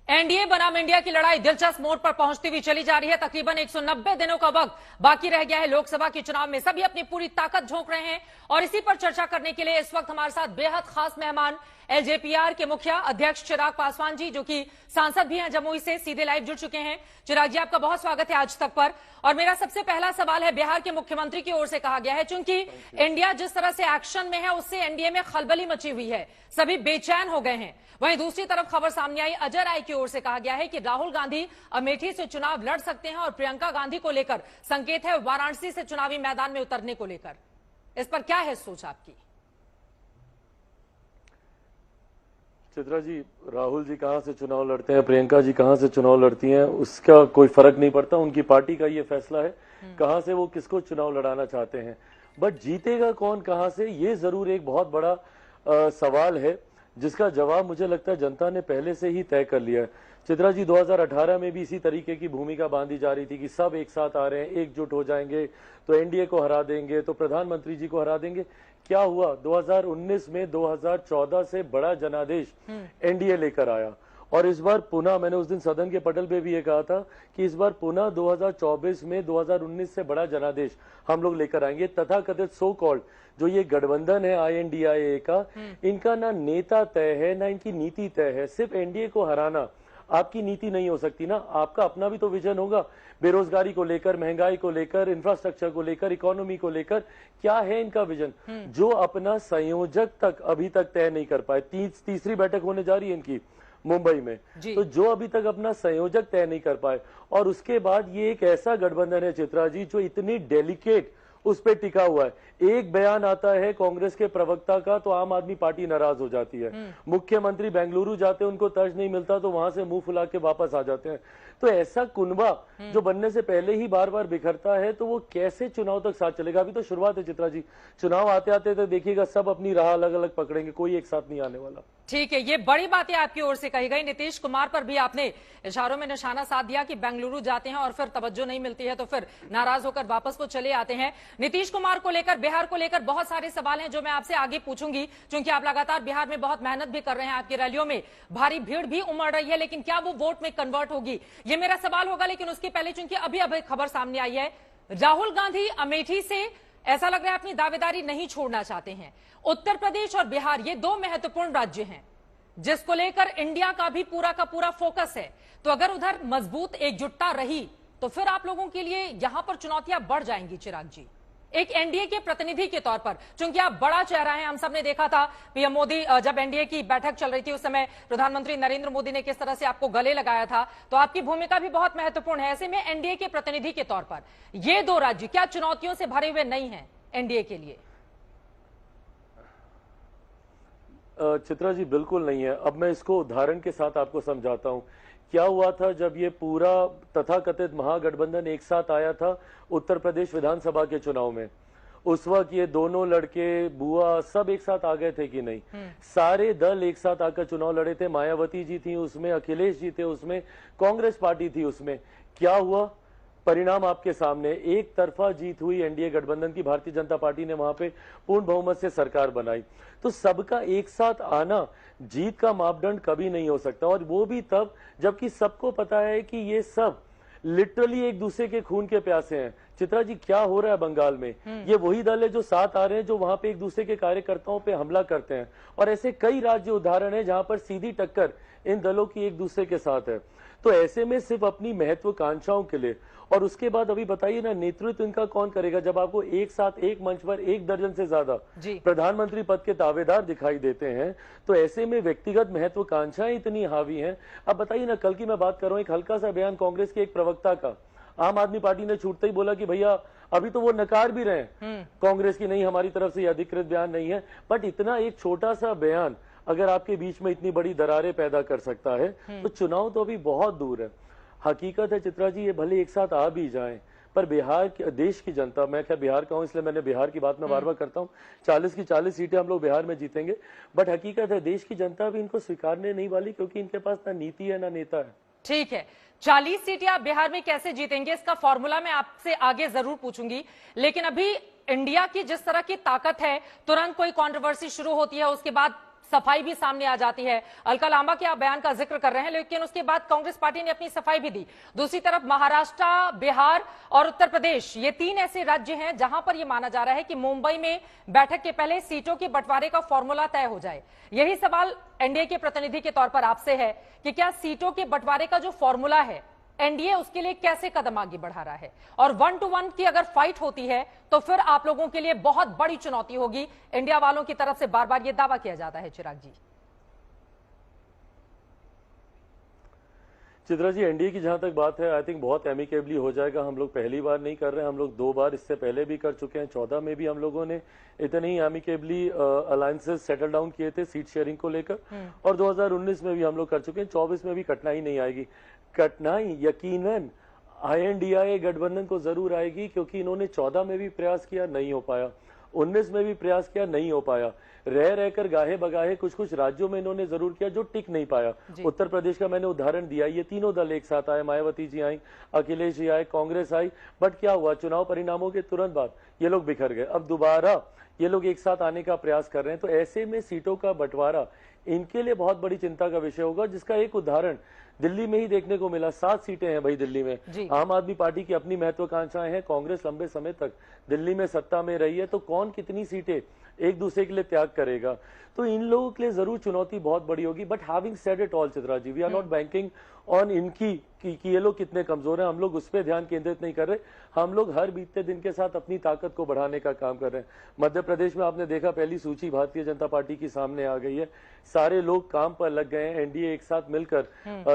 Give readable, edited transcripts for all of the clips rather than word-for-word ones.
NDA बनाम India की लड़ाई दिलचस्प मोड़ पर पहुंचती हुई चली जा रही है। तकरीबन 190 दिनों का वक्त बाकी रह गया है लोकसभा के चुनाव में। सभी अपनी पूरी ताकत झोंक रहे हैं और इसी पर चर्चा करने के लिए इस वक्त हमारे साथ बेहद खास मेहमान एलजेपीआर के मुखिया अध्यक्ष चिराग पासवान जी, जो कि सांसद भी हैं जमुई से, सीधे लाइव जुड़ चुके हैं। चिराग जी, आपका बहुत स्वागत है आज तक पर। और मेरा सबसे पहला सवाल है, बिहार के मुख्यमंत्री की ओर से कहा गया है चूंकि इंडिया जिस तरह से एक्शन में है उससे एनडीए में खलबली मची हुई है, सभी बेचैन हो गए हैं। वहीं दूसरी तरफ खबर सामने आई, अजय राय की ओर से कहा गया है कि राहुल गांधी अमेठी से चुनाव लड़ सकते हैं और प्रियंका गांधी को लेकर संकेत है वाराणसी से चुनावी मैदान में उतरने को लेकर। इस पर क्या है सोच आपकी? चित्रा जी, राहुल जी कहां से चुनाव लड़ते हैं, प्रियंका जी कहां से चुनाव लड़ती हैं, उसका कोई फर्क नहीं पड़ता। उनकी पार्टी का ये फैसला है कहां से वो किसको चुनाव लड़ाना चाहते हैं। बट जीतेगा कौन कहां से, ये जरूर एक बहुत बड़ा सवाल है जिसका जवाब मुझे लगता है जनता ने पहले से ही तय कर लिया है। चित्रा जी, 2018 में भी इसी तरीके की भूमिका बांधी जा रही थी कि सब एक साथ आ रहे हैं, एकजुट हो जाएंगे तो एनडीए को हरा देंगे, तो प्रधानमंत्री जी को हरा देंगे। क्या हुआ? 2019 में 2014 से बड़ा जनादेश एनडीए लेकर आया और इस बार पुनः, मैंने उस दिन सदन के पटल पे भी ये कहा था कि इस बार पुनः 2024 में 2019 से बड़ा जनादेश हम लोग लेकर आएंगे। तथाकथित सो कॉल्ड जो ये गठबंधन है INDIA का, इनका ना नेता तय है ना इनकी नीति तय है। सिर्फ एनडीए को हराना आपकी नीति नहीं हो सकती ना, आपका अपना भी तो विजन होगा। बेरोजगारी को लेकर, महंगाई को लेकर, इंफ्रास्ट्रक्चर को लेकर, इकोनॉमी को लेकर क्या है इनका विजन, जो अपना संयोजक तक अभी तक तय नहीं कर पाए। तीसरी बैठक होने जा रही है इनकी मुंबई में, तो जो अभी तक अपना संयोजक तय नहीं कर पाए। और उसके बाद ये एक ऐसा गठबंधन है चित्रा जी जो इतनी डेलिकेट उस पर टिका हुआ है। एक बयान आता है कांग्रेस के प्रवक्ता का तो आम आदमी पार्टी नाराज हो जाती है। मुख्यमंत्री बेंगलुरु जाते हैं, उनको तर्ज नहीं मिलता तो वहां से मुंह फुला के वापस आ जाते हैं। तो ऐसा कुनबा जो बनने से पहले ही बार बार बिखरता है, तो वो कैसे चुनाव तक साथ चलेगा? अभी तो शुरुआत है चित्रा जी, चुनाव आते आते तो देखिएगा सब अपनी राह अलग अलग पकड़ेंगे, कोई एक साथ नहीं आने वाला। ठीक है, ये बड़ी बातें आपकी ओर से कही गई। नीतीश कुमार पर भी आपने इशारों में निशाना साध दिया कि बेंगलुरु जाते हैं और फिर तवज्जो नहीं मिलती है तो फिर नाराज होकर वापस को चले आते हैं। नीतीश कुमार को लेकर, बिहार को लेकर बहुत सारे सवाल हैं जो मैं आपसे आगे पूछूंगी, क्योंकि आप लगातार बिहार में बहुत मेहनत भी कर रहे हैं, आपकी रैलियों में भारी भीड़ भी उमड़ रही है, लेकिन क्या वो वोट में कन्वर्ट होगी, ये मेरा सवाल होगा। लेकिन उसके पहले, चूंकि अभी अभी खबर सामने आई है, राहुल गांधी अमेठी से ऐसा लग रहा है अपनी दावेदारी नहीं छोड़ना चाहते हैं। उत्तर प्रदेश और बिहार ये दो महत्वपूर्ण राज्य हैं जिसको लेकर इंडिया का भी पूरा का पूरा फोकस है। तो अगर उधर मजबूत एकजुटता रही तो फिर आप लोगों के लिए यहां पर चुनौतियां बढ़ जाएंगी। चिराग जी, एक एनडीए के प्रतिनिधि के तौर पर, चूंकि आप बड़ा चेहरा हैं, हम सब ने देखा था पीएम मोदी जब एनडीए की बैठक चल रही थी उस समय प्रधानमंत्री नरेंद्र मोदी ने किस तरह से आपको गले लगाया था, तो आपकी भूमिका भी बहुत महत्वपूर्ण है। ऐसे में एनडीए के प्रतिनिधि के तौर पर ये दो राज्य क्या चुनौतियों से भरे हुए नहीं है एनडीए के लिए? चित्रा जी, बिल्कुल नहीं है। अब मैं इसको उदाहरण के साथ आपको समझाता हूं। क्या हुआ था जब ये पूरा तथाकथित महागठबंधन एक साथ आया था उत्तर प्रदेश विधानसभा के चुनाव में, उस वक्त ये दोनों लड़के, बुआ, सब एक साथ आ गए थे कि नहीं? सारे दल एक साथ आकर चुनाव लड़े थे। मायावती जी थी उसमें, अखिलेश जी थे उसमें, कांग्रेस पार्टी थी उसमें। क्या हुआ? परिणाम आपके सामने, एक तरफा जीत हुई एनडीए गठबंधन की। भारतीय जनता पार्टी ने वहां पे पूर्ण बहुमत से सरकार बनाई। तो सबका एक साथ आना जीत का मापदंड कभी नहीं हो सकता, और वो भी तब जबकि सबको पता है कि ये सब लिटरली एक दूसरे के खून के प्यासे हैं। चित्रा जी, क्या हो रहा है बंगाल में? ये वही दल है जो साथ आ रहे हैं, जो वहां पे एक दूसरे के कार्यकर्ताओं पे हमला करते हैं। और ऐसे कई राज्य उदाहरण है जहां पर सीधी टक्कर इन दलों की एक दूसरे के साथ है। तो ऐसे में सिर्फ अपनी महत्वाकांक्षाओं के लिए, और उसके बाद अभी बताइए ना, नेतृत्व इनका कौन करेगा जब आपको एक साथ एक मंच पर 1 दर्जन से ज्यादा प्रधानमंत्री पद के दावेदार दिखाई देते हैं? तो ऐसे में व्यक्तिगत महत्वाकांक्षाएं इतनी हावी हैं। अब बताइए ना, कल की मैं बात कर रहा हूं, एक हल्का सा बयान कांग्रेस के एक प्रवक्ता का, आम आदमी पार्टी ने छूटते ही बोला कि भैया, अभी तो वो नकार भी रहे हैं कांग्रेस की, नहीं हमारी तरफ से अधिकृत बयान नहीं है। बट इतना एक छोटा सा बयान अगर आपके बीच में इतनी बड़ी दरारें पैदा कर सकता है, तो चुनाव तो अभी बहुत दूर है। हकीकत है चित्रा जी, ये भले एक साथ आ भी जाएं, पर बिहार की, देश की जनता, मैं क्या बिहार का हूं इसलिए मैंने बिहार की बात में बार बार करता हूं, 40 की 40 सीटें हम लोग बिहार में जीतेंगे। बट हकीकत है देश की जनता भी इनको स्वीकारने नहीं वाली, क्योंकि इनके पास ना नीति है ना नेता है। ठीक है, 40 सीटें आप बिहार में कैसे जीतेंगे, इसका फॉर्मूला मैं आपसे आगे जरूर पूछूंगी। लेकिन अभी इंडिया की जिस तरह की ताकत है, तुरंत कोई कंट्रोवर्सी शुरू होती है, उसके बाद सफाई भी सामने आ जाती है। अलका लांबा के आप बयान का जिक्र कर रहे हैं, लेकिन उसके बाद कांग्रेस पार्टी ने अपनी सफाई भी दी। दूसरी तरफ महाराष्ट्र, बिहार और उत्तर प्रदेश, ये 3 ऐसे राज्य हैं जहां पर यह माना जा रहा है कि मुंबई में बैठक के पहले सीटों के बंटवारे का फॉर्मूला तय हो जाए। यही सवाल एनडीए के प्रतिनिधि के तौर पर आपसे है कि क्या सीटों के बंटवारे का जो फॉर्मूला है, एनडीए उसके लिए कैसे कदम आगे बढ़ा रहा है? और 1 to 1 की अगर फाइट होती है तो फिर आप लोगों के लिए बहुत बड़ी चुनौती होगी। इंडिया वालों की तरफ से बार बार यह दावा किया जाता है। चिराग जी, चित्रा जी, एनडीए की जहां तक बात है, आई थिंक बहुत एमिकेबली हो जाएगा। हम लोग पहली बार नहीं कर रहे हैं, हम लोग 2 बार इससे पहले भी कर चुके हैं। 14 में भी हम लोगों ने इतने ही एमिकेबली अलायंसेस सेटल डाउन किए थे सीट शेयरिंग को लेकर, और 2019 में भी हम लोग कर चुके हैं। 24 में भी कठिनाई नहीं आएगी। कठिनाई यकीनन आईएनडीआई गठबंधन को जरूर आएगी, क्योंकि इन्होंने 14 में भी प्रयास किया, नहीं हो पाया। 19 में भी प्रयास किया, नहीं हो पाया। रह रहकर गाहे बगाहे कुछ राज्यों में इन्होंने जरूर किया जो टिक नहीं पाया। उत्तर प्रदेश का मैंने उदाहरण दिया। ये तीनों दल एक साथ आए, मायावती जी आई, अखिलेश जी आए, कांग्रेस आई, बट क्या हुआ? चुनाव परिणामों के तुरंत बाद ये लोग बिखर गए। अब दोबारा ये लोग एक साथ आने का प्रयास कर रहे हैं, तो ऐसे में सीटों का बंटवारा इनके लिए बहुत बड़ी चिंता का विषय होगा, जिसका एक उदाहरण दिल्ली में ही देखने को मिला। 7 सीटें हैं भाई दिल्ली में। आम आदमी पार्टी की अपनी महत्वाकांक्षाएं हैं। कांग्रेस लंबे समय तक दिल्ली में सत्ता में रही है, तो कौन कितनी सीटें एक दूसरे के लिए त्याग करेगा? तो इन लोगों के लिए जरूर चुनौती बहुत बड़ी होगी। But having said it all, Chitra ji, we are not banking on इनकी कि ये लोग कितने कमजोर हैं। हम लोग उस पर ध्यान केंद्रित नहीं कर रहे। हम लोग हर बीतते दिन के साथ अपनी ताकत को बढ़ाने का काम कर रहे हैं। मध्य प्रदेश में आपने देखा, पहली सूची भारतीय जनता पार्टी की सामने आ गई है। सारे लोग काम पर लग गए हैं। एनडीए एक साथ मिलकर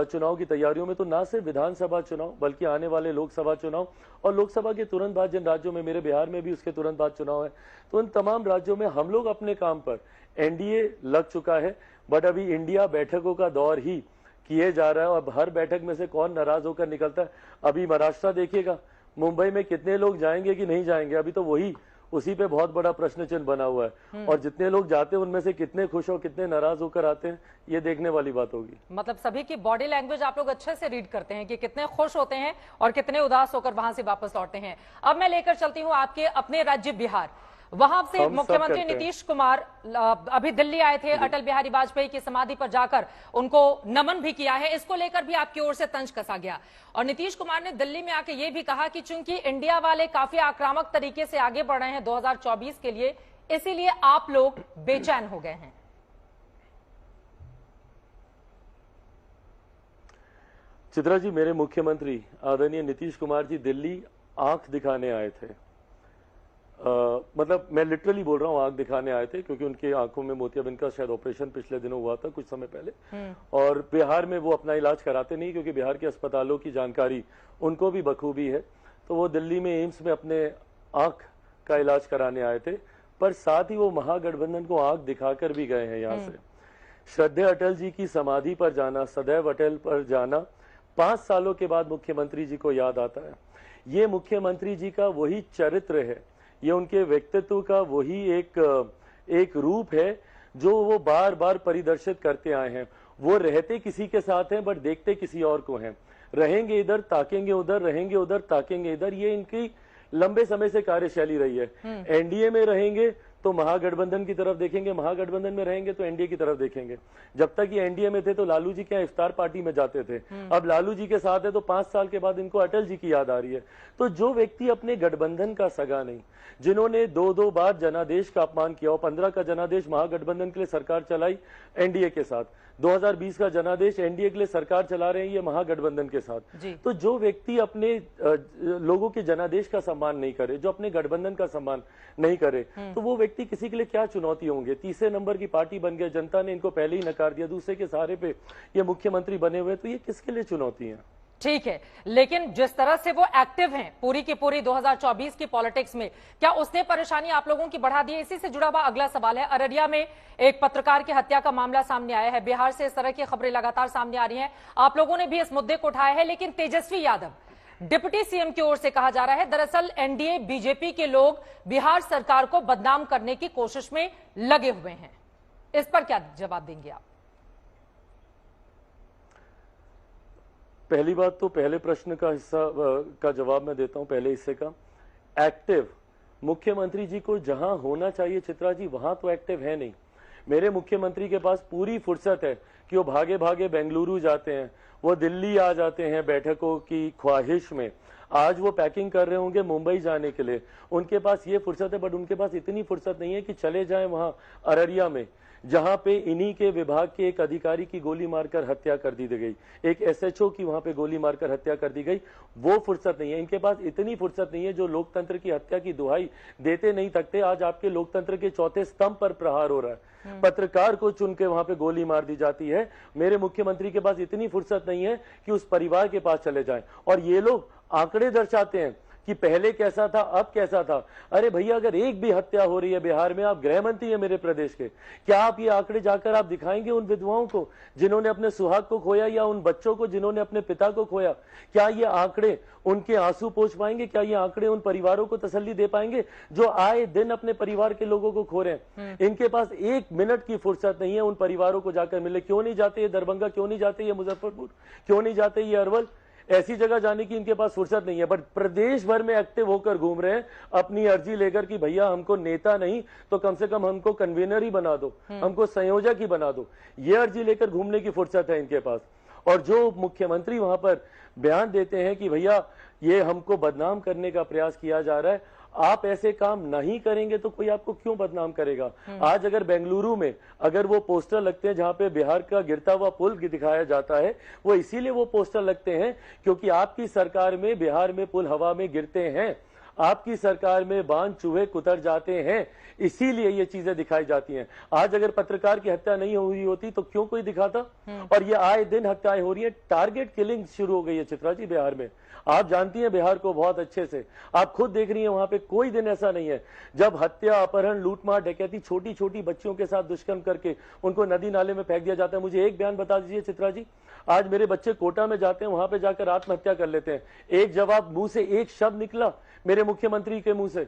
चुनाव की तैयारियों में, तो ना सिर्फ विधानसभा चुनाव बल्कि आने वाले लोकसभा चुनाव, और लोकसभा के तुरंत बाद जिन राज्यों में, मेरे बिहार में भी उसके तुरंत बाद चुनाव है, तो उन तमाम राज्यों में हम लोग अपने काम पर, एनडीए लग चुका है। बट अभी इंडिया बैठकों का दौर ही किए जा रहा है, और हर बैठक में से कौन नाराज होकर निकलता है। अभी महाराष्ट्र देखिएगा, मुंबई में कितने लोग जाएंगे कि नहीं जाएंगे, अभी तो वही उसी पे बहुत बड़ा प्रश्न चिन्ह बना हुआ है। और जितने लोग जाते हैं उनमें से कितने खुश और कितने नाराज होकर आते हैं, ये देखने वाली बात होगी। मतलब सभी की बॉडी लैंग्वेज आप लोग अच्छे से रीड करते हैं कि कितने खुश होते हैं और कितने उदास होकर वहां से वापस लौटते हैं। अब मैं लेकर चलती हूं आपके अपने राज्य बिहार। वहां से मुख्यमंत्री नीतीश कुमार अभी दिल्ली आए थे, अटल बिहारी वाजपेयी की समाधि पर जाकर उनको नमन भी किया है। इसको लेकर भी आपकी ओर से तंज कसा गया, और नीतीश कुमार ने दिल्ली में आके ये भी कहा कि चूंकि इंडिया वाले काफी आक्रामक तरीके से आगे बढ़ रहे हैं 2024 के लिए, इसीलिए आप लोग बेचैन हो गए हैं। चित्रा जी, मेरे मुख्यमंत्री आदरणीय नीतीश कुमार जी दिल्ली आंख दिखाने आए थे। मतलब मैं लिटरली बोल रहा हूँ, आंख दिखाने आए थे, क्योंकि उनकी आंखों में मोतियाबिंद का शायद ऑपरेशन पिछले दिनों हुआ था, कुछ समय पहले। और बिहार में वो अपना इलाज कराते नहीं, क्योंकि बिहार के अस्पतालों की जानकारी उनको भी बखूबी है। तो वो दिल्ली में एम्स में अपने आंख का इलाज कराने आए थे, पर साथ ही वो महागठबंधन को आंख दिखाकर भी गए हैं यहाँ से। श्रद्धेय अटल जी की समाधि पर जाना, सदैव अटल पर जाना 5 सालों के बाद मुख्यमंत्री जी को याद आता है। ये मुख्यमंत्री जी का वही चरित्र है, ये उनके व्यक्तित्व का वही एक रूप है जो वो बार बार परिदर्शित करते आए हैं। वो रहते किसी के साथ हैं, बट देखते किसी और को हैं। रहेंगे इधर ताकेंगे उधर, रहेंगे उधर ताकेंगे इधर, ये इनकी लंबे समय से कार्यशैली रही है। एनडीए में रहेंगे तो महागठबंधन की तरफ देखेंगे, महागठबंधन में रहेंगे तो एनडीए की तरफ देखेंगे। जब तक ये एनडीए में थे तो लालू जी क्या इफ्तार पार्टी में जाते थे, अब लालू जी के साथ है तो 5 साल के बाद इनको अटल जी की याद आ रही है। तो जो व्यक्ति अपने गठबंधन का सगा नहीं, जिन्होंने 2-2 बार जनादेश का अपमान किया, और 15 का जनादेश महागठबंधन के लिए सरकार चलाई एनडीए के साथ, 2020 का जनादेश एनडीए के लिए सरकार चला रहे हैं ये महागठबंधन के साथ। तो जो व्यक्ति अपने लोगों के जनादेश का सम्मान नहीं करे, जो अपने गठबंधन का सम्मान नहीं करे, तो वो व्यक्ति किसी के लिए क्या चुनौती होंगे? तीसरे नंबर की पार्टी बन गए, जनता ने इनको पहले ही नकार दिया, दूसरे के सहारे पे ये मुख्यमंत्री बने हुए, तो ये किसके लिए चुनौती है? ठीक है, लेकिन जिस तरह से वो एक्टिव हैं पूरी की पूरी 2024 की पॉलिटिक्स में, क्या उसने परेशानी आप लोगों की बढ़ा दी है? इसी से जुड़ा हुआ अगला सवाल है। अररिया में एक पत्रकार की हत्या का मामला सामने आया है। बिहार से इस तरह की खबरें लगातार सामने आ रही हैं। आप लोगों ने भी इस मुद्दे को उठाया है, लेकिन तेजस्वी यादव डिप्टी सीएम की ओर से कहा जा रहा है दरअसल एनडीए बीजेपी के लोग बिहार सरकार को बदनाम करने की कोशिश में लगे हुए हैं। इस पर क्या जवाब देंगे आप? पहली बात तो पहले प्रश्न का हिस्सा का जवाब मैं देता हूं, पहले हिस्से का। एक्टिव मुख्यमंत्री जी को जहां होना चाहिए चित्रा जी, वहां तो एक्टिव है नहीं। मेरे मुख्यमंत्री के पास पूरी फुर्सत है कि वो भागे भागे बेंगलुरु जाते हैं, वो दिल्ली आ जाते हैं बैठकों की ख्वाहिश में। आज वो पैकिंग कर रहे होंगे मुंबई जाने के लिए, उनके पास ये फुर्सत है, बट उनके पास इतनी फुर्सत नहीं है कि चले जाएं वहां अररिया में, जहां पे इन्हीं के विभाग के एक अधिकारी की गोली मारकर हत्या कर दी गई, एक एसएचओ की वहां पे गोली मारकर हत्या कर दी गई। वो फुर्सत नहीं है इनके पास, इतनी फुर्सत नहीं है जो लोकतंत्र की हत्या की दुहाई देते नहीं थकते। आज आपके लोकतंत्र के चौथे स्तंभ पर प्रहार हो रहा है, पत्रकार को चुन के वहां पे गोली मार दी जाती है। मेरे मुख्यमंत्री के पास इतनी फुर्सत नहीं है कि उस परिवार के पास चले जाएं। और ये लोग आंकड़े दर्शाते हैं कि पहले कैसा था अब कैसा था। अरे भैया, अगर एक भी हत्या हो रही है बिहार में, आप गृह मंत्री है मेरे प्रदेश के, क्या आप ये आंकड़े जाकर आप दिखाएंगे उन विधवाओं को जिन्होंने अपने सुहाग को खोया, या उन बच्चों को जिन्होंने अपने पिता को खोया? क्या ये आंकड़े उनके आंसू पोंछ पाएंगे? क्या ये आंकड़े उन परिवारों को तसल्ली दे पाएंगे जो आए दिन अपने परिवार के लोगों को खो रहे हैं? इनके पास एक मिनट की फुर्सत नहीं है उन परिवारों को जाकर मिले। क्यों नहीं जाते ये दरभंगा, क्यों नहीं जाते ये मुजफ्फरपुर, क्यों नहीं जाते ये अरवल? ऐसी जगह जाने की इनके पास फुर्सत नहीं है, बट प्रदेश भर में एक्टिव होकर घूम रहे हैं अपनी अर्जी लेकर कि भैया हमको नेता नहीं तो कम से कम हमको कन्वीनर ही बना दो, हमको संयोजक ही बना दो। ये अर्जी लेकर घूमने की फुर्सत है इनके पास। और जो मुख्यमंत्री वहां पर बयान देते हैं कि भैया ये हमको बदनाम करने का प्रयास किया जा रहा है, आप ऐसे काम नहीं करेंगे तो कोई आपको क्यों बदनाम करेगा? आज अगर बेंगलुरु में अगर वो पोस्टर लगते हैं जहां पे बिहार का गिरता हुआ पुल दिखाया जाता है, वो इसीलिए वो पोस्टर लगते हैं क्योंकि आपकी सरकार में बिहार में पुल हवा में गिरते हैं, आपकी सरकार में बांध चूहे कुतर जाते हैं, इसीलिए ये चीजें दिखाई जाती हैं। आज अगर पत्रकार की हत्या नहीं हुई होती तो क्यों कोई दिखाता? और ये आए दिन हत्याएं हो रही है, टारगेट किलिंग शुरू हो गई है चित्रा जी बिहार में। आप जानती हैं बिहार को बहुत अच्छे से, आप खुद देख रही हैं वहां पे कोई दिन ऐसा नहीं है जब हत्या, अपहरण, लूटमार, डकैती, छोटी छोटी बच्चियों के साथ दुष्कर्म करके उनको नदी नाले में फेंक दिया जाता है। मुझे एक बयान बता दीजिए चित्रा जी, आज मेरे बच्चे कोटा में जाते हैं, वहां पे जाकर आत्महत्या कर लेते हैं, एक जवाब मुंह से एक शब्द निकला मेरे मुख्यमंत्री के मुंह से?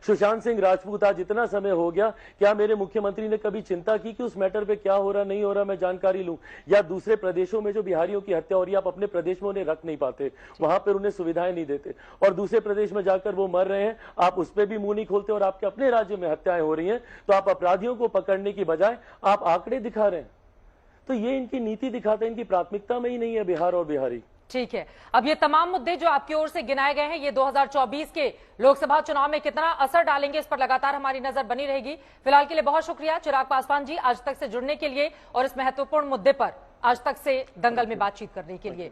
सुशांत सिंह राजपूत, आज इतना समय हो गया, क्या मेरे मुख्यमंत्री ने कभी चिंता की कि उस मैटर पे क्या हो रहा नहीं हो रहा मैं जानकारी लूं? या दूसरे प्रदेशों में जो बिहारियों की हत्या हो रही है, आप अपने प्रदेश में उन्हें रख नहीं पाते, वहां पर उन्हें सुविधाएं नहीं देते, और दूसरे प्रदेश में जाकर वो मर रहे हैं, आप उस पर भी मुंह नहीं खोलते, और आपके अपने राज्य में हत्याएं हो रही हैं तो आप अपराधियों को पकड़ने की बजाय आप आंकड़े दिखा रहे हैं। तो ये इनकी नीति दिखाते हैं, इनकी प्राथमिकता में ही नहीं है बिहार और बिहारी। ठीक है, अब ये तमाम मुद्दे जो आपकी ओर से गिनाए गए हैं, ये 2024 के लोकसभा चुनाव में कितना असर डालेंगे, इस पर लगातार हमारी नजर बनी रहेगी। फिलहाल के लिए बहुत शुक्रिया चिराग पासवान जी, आज तक से जुड़ने के लिए और इस महत्वपूर्ण मुद्दे पर आज तक से दंगल में बातचीत करने के लिए।